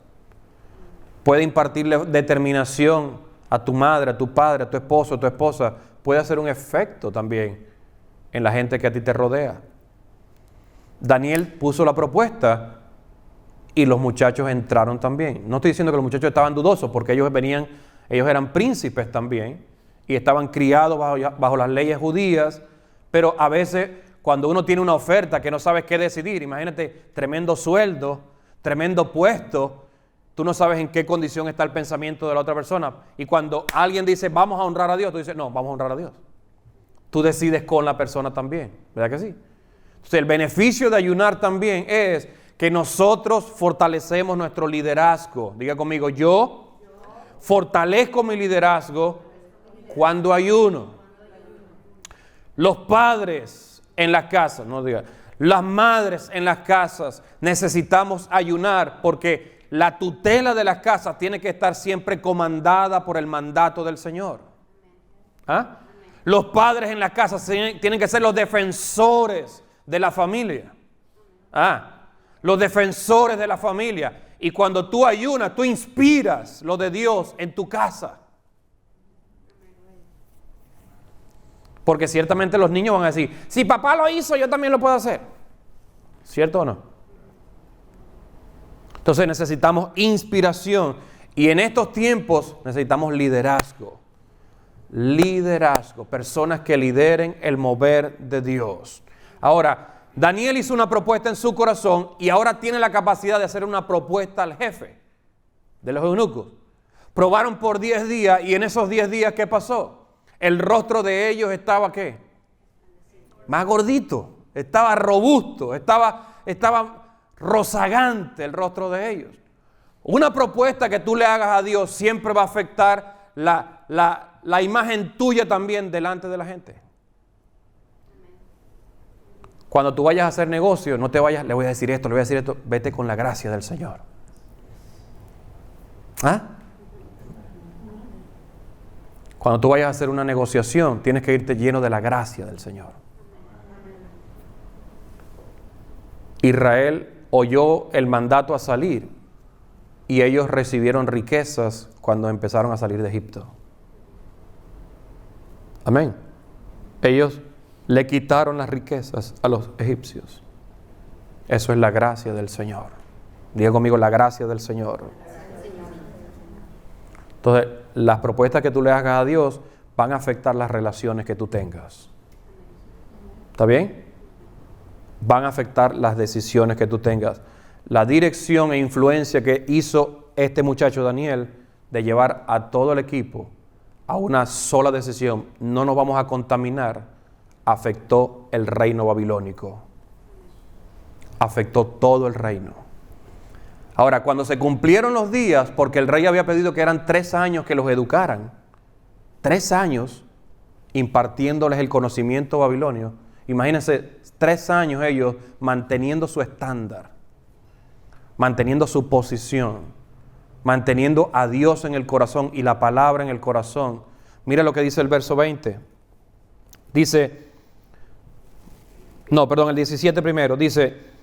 A: puede impartirle determinación a tu madre, a tu padre, a tu esposo, a tu esposa. Puede hacer un efecto también en la gente que a ti te rodea. Daniel puso la propuesta y los muchachos entraron también. No estoy diciendo que los muchachos estaban dudosos, porque ellos eran príncipes también y estaban criados bajo las leyes judías, pero a veces cuando uno tiene una oferta que no sabes qué decidir, imagínate, tremendo sueldo, tremendo puesto, tú no sabes en qué condición está el pensamiento de la otra persona, y cuando alguien dice vamos a honrar a Dios, tú dices no, vamos a honrar a Dios. Tú decides con la persona también, ¿verdad que sí? Entonces el beneficio de ayunar también es que nosotros fortalecemos nuestro liderazgo. Diga conmigo, yo fortalezco mi liderazgo cuando ayuno. Los padres en las casas, no diga, las madres en las casas necesitamos ayunar porque la tutela de las casas tiene que estar siempre comandada por el mandato del Señor. ¿Ah? Los padres en las casas tienen que ser los defensores de la familia. Los defensores de la familia. Y cuando tú ayunas, tú inspiras lo de Dios en tu casa. Porque ciertamente los niños van a decir, si papá lo hizo, yo también lo puedo hacer. ¿Cierto o no? Entonces necesitamos inspiración. Y en estos tiempos necesitamos liderazgo. Liderazgo. Personas que lideren el mover de Dios. Ahora, Daniel hizo una propuesta en su corazón y ahora tiene la capacidad de hacer una propuesta al jefe de los eunucos. Probaron por 10 días y en esos 10 días, ¿qué pasó? El rostro de ellos estaba, ¿qué? Más gordito, estaba robusto, estaba rozagante el rostro de ellos. Una propuesta que tú le hagas a Dios siempre va a afectar la imagen tuya también delante de la gente. Cuando tú vayas a hacer negocio, no te vayas, le voy a decir esto, vete con la gracia del Señor. Cuando tú vayas a hacer una negociación, tienes que irte lleno de la gracia del Señor. Israel oyó el mandato a salir y ellos recibieron riquezas cuando empezaron a salir de Egipto. Amén. Ellos le quitaron las riquezas a los egipcios. Eso es la gracia del Señor. Diga conmigo, la gracia del Señor. Entonces, las propuestas que tú le hagas a Dios van a afectar las relaciones que tú tengas. ¿Está bien? Van a afectar las decisiones que tú tengas. La dirección e influencia que hizo este muchacho Daniel de llevar a todo el equipo a una sola decisión, no nos vamos a contaminar, afectó el reino babilónico. Afectó todo el reino. Ahora, cuando se cumplieron los días, porque el rey había pedido que eran 3 años que los educaran, 3 años impartiéndoles el conocimiento babilonio. Imagínense, 3 años ellos manteniendo su estándar, manteniendo su posición, manteniendo a Dios en el corazón y la palabra en el corazón. Mira lo que dice el verso 20. Dice, el 17 primero, dice,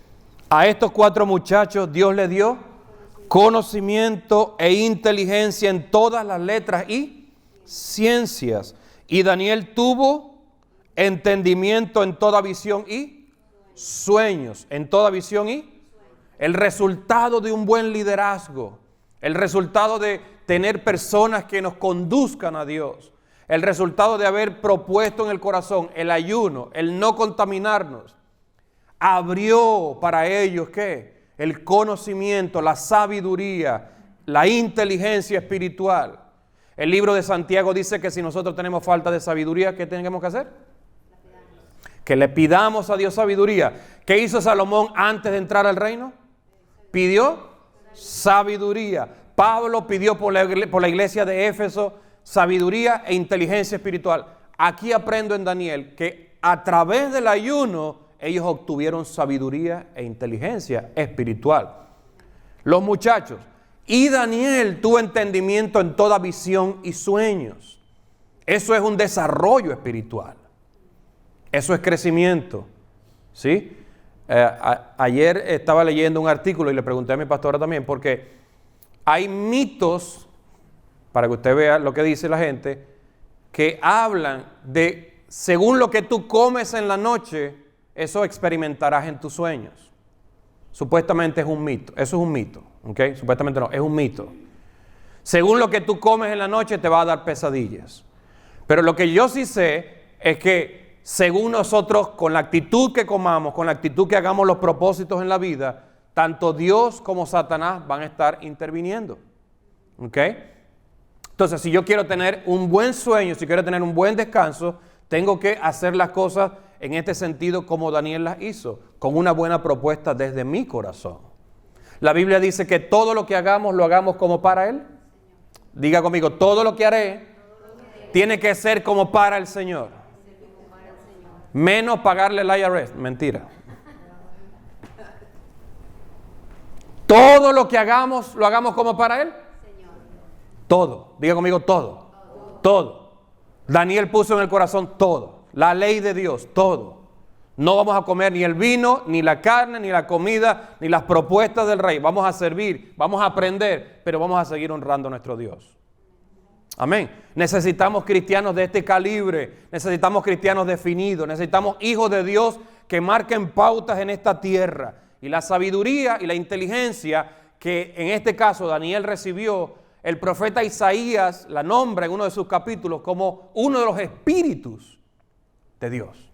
A: a estos 4 muchachos Dios les dio conocimiento e inteligencia en todas las letras y ciencias. Y Daniel tuvo entendimiento en toda visión y sueños. En toda visión y el resultado de un buen liderazgo. El resultado de tener personas que nos conduzcan a Dios. El resultado de haber propuesto en el corazón el ayuno, el no contaminarnos. Abrió para ellos, ¿qué? El conocimiento, la sabiduría, la inteligencia espiritual. El libro de Santiago dice que si nosotros tenemos falta de sabiduría, ¿qué tenemos que hacer? Que le pidamos a Dios sabiduría. ¿Qué hizo Salomón antes de entrar al reino? Pidió sabiduría. Pablo pidió por la iglesia de Éfeso sabiduría e inteligencia espiritual. Aquí aprendo en Daniel que a través del ayuno ellos obtuvieron sabiduría e inteligencia espiritual. Los muchachos. Y Daniel tuvo entendimiento en toda visión y sueños. Eso es un desarrollo espiritual. Eso es crecimiento. ¿Sí? Ayer estaba leyendo un artículo y le pregunté a mi pastora también, porque hay mitos, para que usted vea lo que dice la gente, que hablan de, según lo que tú comes en la noche, eso experimentarás en tus sueños. Supuestamente es un mito. Eso es un mito, ¿ok? Supuestamente no, es un mito. Según lo que tú comes en la noche te va a dar pesadillas. Pero lo que yo sí sé es que según nosotros, con la actitud que comamos, con la actitud que hagamos los propósitos en la vida, tanto Dios como Satanás van a estar interviniendo. ¿Ok? Entonces, si yo quiero tener un buen sueño, si quiero tener un buen descanso, tengo que hacer las cosas en este sentido como Daniel las hizo, con una buena propuesta desde mi corazón. La Biblia dice que todo lo que hagamos, lo hagamos como para Él. Diga conmigo, todo lo que haré tiene que ser como para el Señor. Menos pagarle el IRS. Mentira. Todo lo que hagamos, lo hagamos como para Él. Todo. Diga conmigo, todo. Todo. Daniel puso en el corazón todo. La ley de Dios, todo. No vamos a comer ni el vino, ni la carne, ni la comida, ni las propuestas del rey. Vamos a servir, vamos a aprender, pero vamos a seguir honrando a nuestro Dios. Amén. Necesitamos cristianos de este calibre, necesitamos cristianos definidos, necesitamos hijos de Dios que marquen pautas en esta tierra. Y la sabiduría y la inteligencia que en este caso Daniel recibió, el profeta Isaías la nombra en uno de sus capítulos como uno de los espíritus de Dios.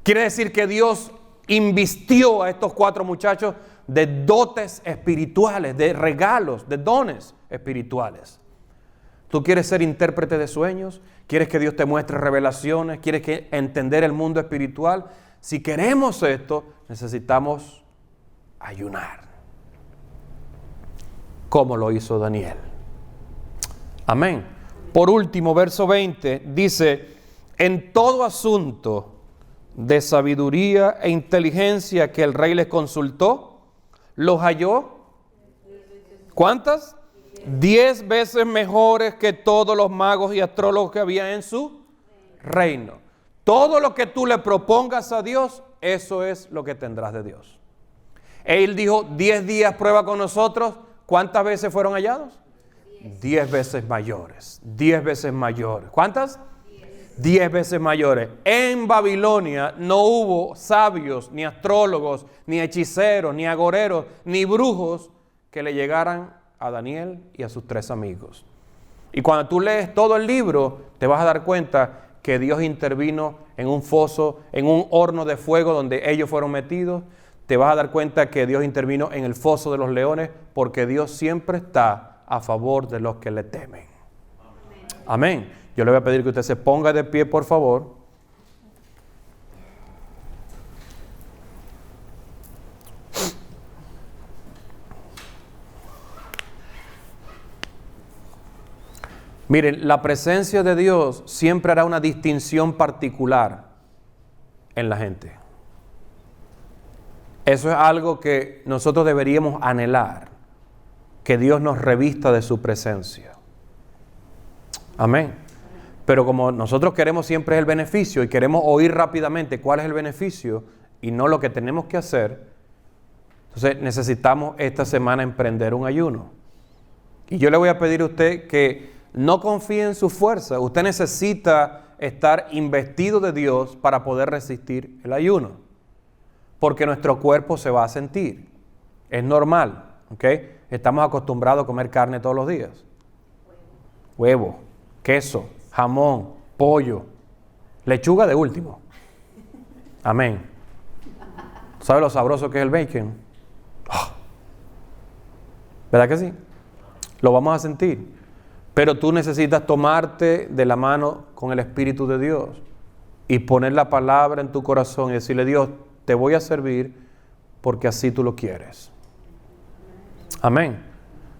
A: Quiere decir que Dios invistió a estos 4 muchachos de dotes espirituales, de regalos, de dones espirituales. ¿Tú quieres ser intérprete de sueños? ¿Quieres que Dios te muestre revelaciones? ¿Quieres entender el mundo espiritual? Si queremos esto, necesitamos ayunar, como lo hizo Daniel. Amén. Por último, verso 20 dice: en todo asunto de sabiduría e inteligencia que el rey les consultó, los halló. ¿Cuántas? 10 veces mejores que todos los magos y astrólogos que había en su reino. Todo lo que tú le propongas a Dios, eso es lo que tendrás de Dios. Él dijo, 10 días prueba con nosotros. ¿Cuántas veces fueron hallados? 10 veces mayores. 10 veces mayores. ¿Cuántas? 10 veces mayores. En Babilonia no hubo sabios, ni astrólogos, ni hechiceros, ni agoreros, ni brujos que le llegaran a Daniel y a sus 3 amigos. Y cuando tú lees todo el libro, te vas a dar cuenta que Dios intervino en un foso, en un horno de fuego donde ellos fueron metidos. Te vas a dar cuenta que Dios intervino en el foso de los leones, porque Dios siempre está a favor de los que le temen. Amén. Yo le voy a pedir que usted se ponga de pie, por favor. Miren, la presencia de Dios siempre hará una distinción particular en la gente. Eso es algo que nosotros deberíamos anhelar, que Dios nos revista de su presencia. Amén. Pero como nosotros queremos siempre el beneficio y queremos oír rápidamente cuál es el beneficio y no lo que tenemos que hacer, entonces necesitamos esta semana emprender un ayuno. Y yo le voy a pedir a usted que no confíe en su fuerza. Usted necesita estar investido de Dios para poder resistir el ayuno, porque nuestro cuerpo se va a sentir. Es normal, ¿ok? Estamos acostumbrados a comer carne todos los días. Huevo, queso, jamón, pollo, lechuga de último. Amén. ¿Sabe lo sabroso que es el bacon? Oh. ¿Verdad que sí? Lo vamos a sentir. Pero tú necesitas tomarte de la mano con el Espíritu de Dios y poner la palabra en tu corazón y decirle: Dios, te voy a servir porque así tú lo quieres. Amén.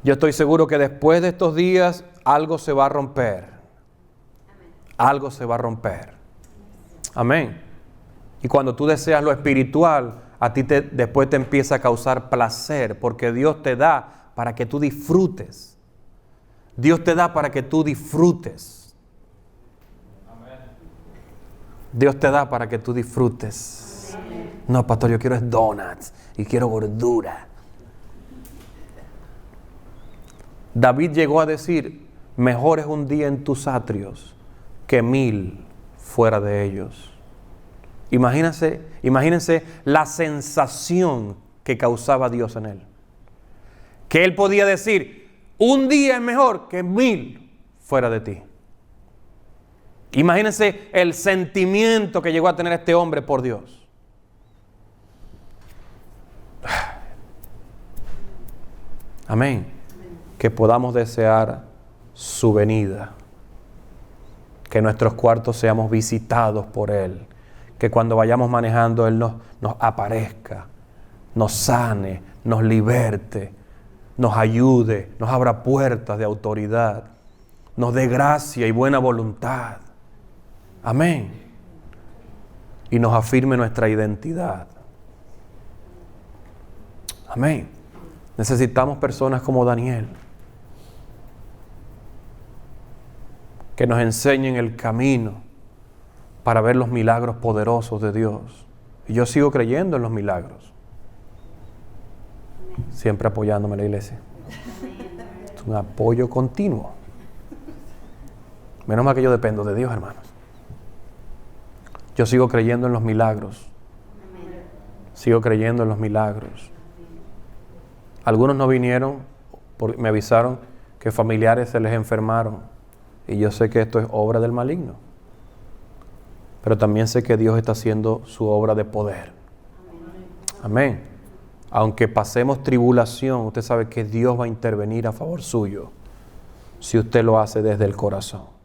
A: Yo estoy seguro que después de estos días algo se va a romper. Algo se va a romper. Amén. Y cuando tú deseas lo espiritual, a ti después te empieza a causar placer, porque Dios te da para que tú disfrutes. Dios te da para que tú disfrutes. Dios te da para que tú disfrutes. No, pastor, yo quiero donuts y quiero gordura. David llegó a decir, mejor es un día en tus atrios que 1000 fuera de ellos. Imagínense la sensación que causaba Dios en él. Que él podía decir, un día es mejor que 1000 fuera de ti. Imagínense el sentimiento que llegó a tener este hombre por Dios. Amén. Que podamos desear su venida. Que nuestros cuartos seamos visitados por Él. Que cuando vayamos manejando Él nos aparezca, nos sane, nos liberte, nos ayude, nos abra puertas de autoridad, nos dé gracia y buena voluntad. Amén. Y nos afirme nuestra identidad. Amén. Necesitamos personas como Daniel, que nos enseñen el camino para ver los milagros poderosos de Dios. Y yo sigo creyendo en los milagros. Siempre apoyándome en la iglesia. Es un apoyo continuo. Menos mal que yo dependo de Dios, hermanos. Yo sigo creyendo en los milagros. Sigo creyendo en los milagros. Algunos no vinieron porque me avisaron que familiares se les enfermaron. Y yo sé que esto es obra del maligno. Pero también sé que Dios está haciendo su obra de poder. Amén. Aunque pasemos tribulación, usted sabe que Dios va a intervenir a favor suyo si usted lo hace desde el corazón.